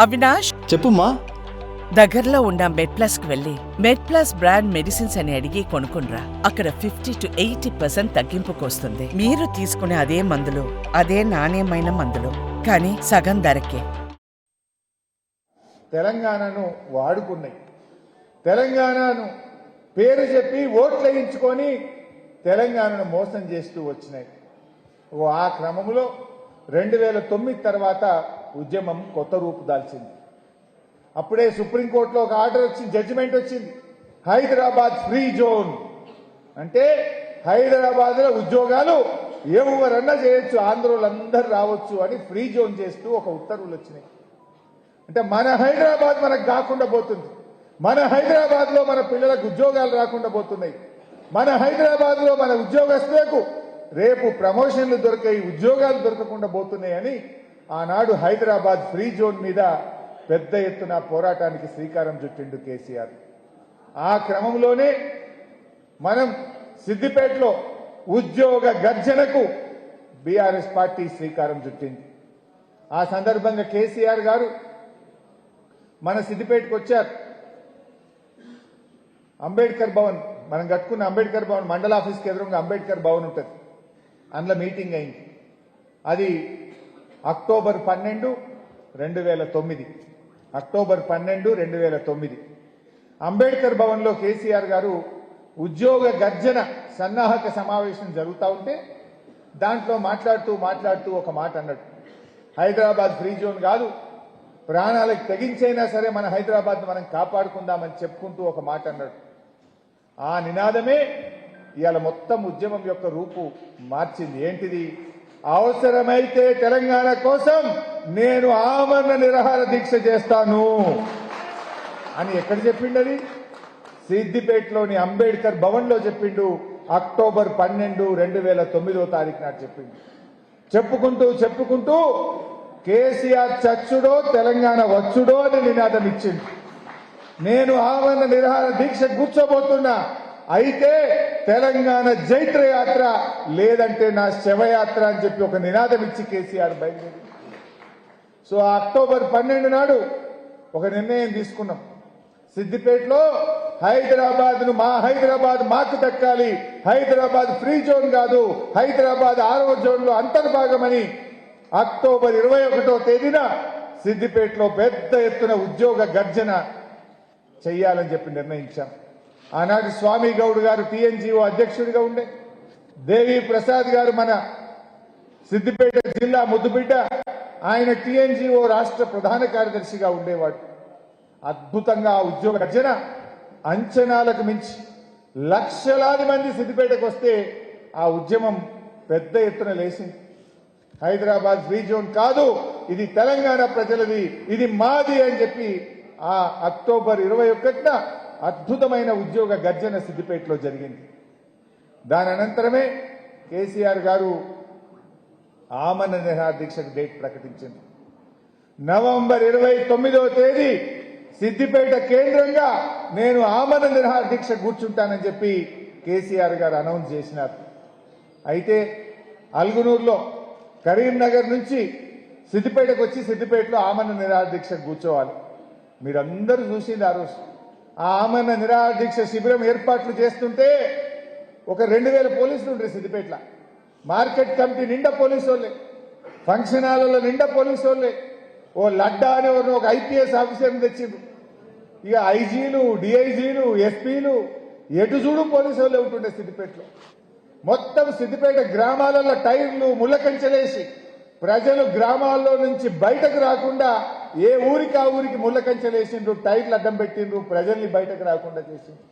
అవినాష్, చెప్పుమా. దగ్గరలో ఉన్న మెడ్ప్లస్ కు వెళ్ళి మెడ్ప్లస్ బ్రాండ్ మెడిసిన్స్ అని అడిగి కొనుక్కునరా. అక్కడ 50 to 80% తగ్గింపుకు వస్తుంది. మీరు తీసుకునే అదే మందులు, అదే నాణ్యమైన మందులు, కానీ సగం ధరకే. తెలంగాణను వాడుకున్నాయి. తెలంగాణను పేరు చెప్పి ఓట్లు వేయించుకొని తెలంగాణను మోసం చేస్తూ వచ్చినాయి. ఆ క్రమంలో 2009 తర్వాత ఉద్యమం కొత్త రూపు దాల్చింది. అప్పుడే సుప్రీంకోర్టులో ఒక ఆర్డర్ వచ్చింది, జడ్జిమెంట్ వచ్చింది. హైదరాబాద్ ఫ్రీ జోన్ అంటే హైదరాబాద్లో ఉద్యోగాలు ఎవరన్నా చేయొచ్చు, ఆంధ్రోళ్ళందరూ రావచ్చు అని ఫ్రీ జోన్ చేస్తూ ఒక ఉత్తర్వులు వచ్చినాయి. అంటే మన హైదరాబాద్ మనకు కాకుండా పోతుంది. మన హైదరాబాద్లో మన పిల్లలకు ఉద్యోగాలు రాకుండా పోతున్నాయి. మన హైదరాబాద్లో మన ఉద్యోగస్తులకు రేపు ప్రమోషన్లు దొరికాయి, ఉద్యోగాలు దొరకకుండా పోతున్నాయని ఆనాడు హైదరాబాద్ ఫ్రీ జోన్ మీద పెద్ద ఎత్తున పోరాటానికి శ్రీకారం చుట్టిండు కేసీఆర్. ఆ క్రమంలోనే మనం సిద్దిపేటలో ఉద్యోగ గర్జనకు బీఆర్ఎస్ పార్టీ శ్రీకారం చుట్టింది. ఆ సందర్భంగా కేసీఆర్ గారు మన సిద్దిపేటకు వచ్చారు. అంబేద్కర్ భవన్, మనం కట్టుకున్న అంబేద్కర్ భవన్ మండల ఆఫీస్కి ఎదురుగా అంబేద్కర్ భవన్ ఉంటుంది, అందులో మీటింగ్ అయింది. అది అక్టోబర్ 12, 2009. అక్టోబర్ 12, 2009 అంబేద్కర్ భవన్లో కేసీఆర్ గారు ఉద్యోగ గర్జన సన్నాహక సమావేశం జరుగుతూ ఉంటే దాంట్లో మాట్లాడుతూ ఒక మాట అన్నాడు. హైదరాబాద్ ఫ్రీ జోన్ కాదు, ప్రాణాలకు తెగించైనా సరే మన హైదరాబాద్ మనం కాపాడుకుందామని చెప్పుకుంటూ ఒక మాట అన్నాడు. ఆ నినాదమే ఇవాళ మొత్తం ఉద్యమం యొక్క రూపు మార్చింది. ఏంటిది? అవసరమైతే తెలంగాణ కోసం నేను ఆమరణ నిరాహార దీక్ష చేస్తాను అని ఎక్కడ చెప్పిండు? అది సిద్దిపేటలోని అంబేద్కర్ భవన్లో చెప్పిండు. అక్టోబర్ 12, 2009 నాడు చెప్పిండు. చెప్పుకుంటూ కేసీఆర్ చచ్చుడో తెలంగాణ వచ్చుడో అని నినాదం ఇచ్చిండు. నేను ఆమరణ నిరాహార దీక్ష కూర్చోబోతున్నా, అయితే తెలంగాణ జైత్ర యాత్ర లేదంటే నా శవయాత్ర అని చెప్పి ఒక నినాదం ఇచ్చి కేసీఆర్ బయలుదేరి. సో అక్టోబర్ 12 నాడు ఒక నిర్ణయం తీసుకున్నాం. సిద్దిపేటలో హైదరాబాద్ను మా హైదరాబాద్ మాకు దక్కాలి, హైదరాబాద్ ఫ్రీ జోన్ కాదు, హైదరాబాద్ 6వ జోన్లో అంతర్భాగమని అక్టోబర్ 21వ తేదీన సిద్దిపేటలో పెద్ద ఎత్తున ఉద్యోగ గర్జన చెయ్యాలని చెప్పి నిర్ణయించాం. ఆనాడు స్వామి గౌడ్ గారు టీఎన్జీఓ అధ్యక్షుడిగా ఉండే, దేవి ప్రసాద్ గారు మన సిద్దిపేట జిల్లా ముద్దుబిడ్డ, ఆయన టీఎన్జీఓ రాష్ట్ర ప్రధాన కార్యదర్శిగా ఉండేవాడు. అద్భుతంగా ఆ ఉద్యోగ గర్జన అంచనాలకు మించి లక్షలాది మంది సిద్దిపేటకు వస్తే ఆ ఉద్యమం పెద్ద ఎత్తున లేచింది. హైదరాబాద్ ఫ్రీ జోన్ కాదు, ఇది తెలంగాణ ప్రజలది, ఇది మాది అని చెప్పి ఆ అక్టోబర్ 21న అద్భుతమైన ఉద్యోగ గర్జన సిద్దిపేటలో జరిగింది. దాని అనంతరమే కేసీఆర్ గారు ఆమరణ నిరాహార దీక్షకు డేట్ ప్రకటించింది. నవంబర్ 29వ తేదీ సిద్దిపేట కేంద్రంగా నేను ఆమరణ నిరాహార దీక్ష కూర్చుంటానని చెప్పి కేసీఆర్ గారు అనౌన్స్ చేసినారు. అయితే అల్గునూరులో కరీంనగర్ నుంచి సిద్దిపేటకు వచ్చి సిద్దిపేటలో ఆమరణ నిరాహార దీక్ష కూర్చోవాలి. మీరందరూ చూసింది ఆ రోజు. ఆ ఆమరణ నిరాహార దీక్ష శిబిరం ఏర్పాట్లు చేస్తుంటే ఒక 2000 పోలీసులు ఉండే సిద్దిపేటలో. మార్కెట్ కమిటీ నిండా పోలీసు వాళ్ళే, ఫంక్షన్ హాల్లో నిండా పోలీసు వాళ్ళే. ఓ లడ్డా అని ఒక ఐపీఎస్ ఆఫీసర్ని తెచ్చిండ్రు. ఇక ఐజీలు, డిఐజీలు, ఎస్పీలు ఎటు చూడు పోలీసు వాళ్ళే ఉంటుండే సిద్దిపేటలో. మొత్తం సిద్దిపేట గ్రామాలలో టైర్లు ముళ్ళకంచెలేసి ప్రజలు గ్రామాల్లో నుంచి బయటకు రాకుండా ఏ ఊరికి ఆ ఊరికి ముళ్ళకంచెలేసిండ్రు, టైర్లు అడ్డం పెట్టిండ్రు, ప్రజల్ని బయటకు రాకుండా చేసిండ్రు.